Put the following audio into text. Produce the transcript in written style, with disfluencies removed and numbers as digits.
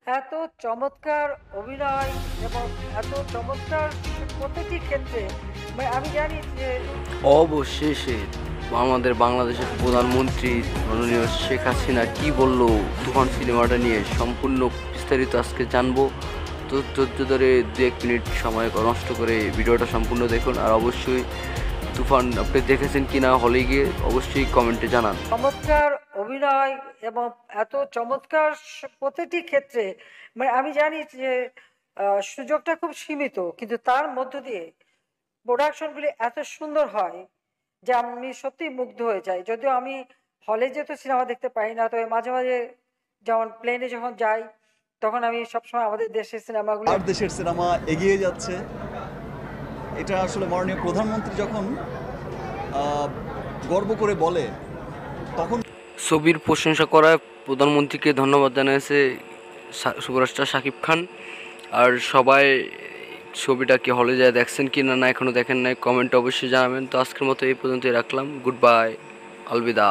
এত চমৎকার অভিনয় এবং এত চমৎকার প্রতিটি ক্ষেত্রে আমি জানি যে অবশেষে আমাদের বাংলাদেশের প্রধানমন্ত্রী মাননীয় শেখ হাসিনা কি বলল তুফান সিনেমাটা নিয়ে সম্পূর্ণ বিস্তারিত আজকে জানবো। তো ধৈর্য ধরে 1 মিনিট সময় নষ্ট করে ভিডিওটা সম্পূর্ণ দেখুন। আর অবশ্যই তুফান আপনি দেখেছেন কিনা হলে গিয়ে অবশ্যই কমেন্টে জানান। চমৎকার অভিনয় এবং এত চমৎকার প্রতিটি ক্ষেত্রে আমি জানি যে সুযোগটা খুব সীমিত, কিন্তু তার মধ্য দিয়ে প্রোডাকশনগুলি এত সুন্দর হয় যে আমি সত্যি মুগ্ধ হয়ে যাই। যদিও আমি হলে যেহেতু সিনেমা দেখতে পাই না, তবে মাঝে মাঝে যেমন প্লেনে যখন যাই তখন আমি সবসময় আমাদের দেশের সিনেমাগুলো আর দেশের সিনেমা এগিয়ে যাচ্ছে, এটা আসলে মাননীয় প্রধানমন্ত্রী যখন গর্ব করে বলে তখন ছবির প্রশংসা করায় প্রধানমন্ত্রীকে ধন্যবাদ জানিয়েছে সুপারস্টার শাকিব খান। আর সবাই ছবিটা কি হলে যায় দেখছেন কি না এখনও দেখেন নাই, কমেন্টে অবশ্যই জানাবেন। তো আজকের মতো এই পর্যন্তই রাখলাম। Good bye, Alvida.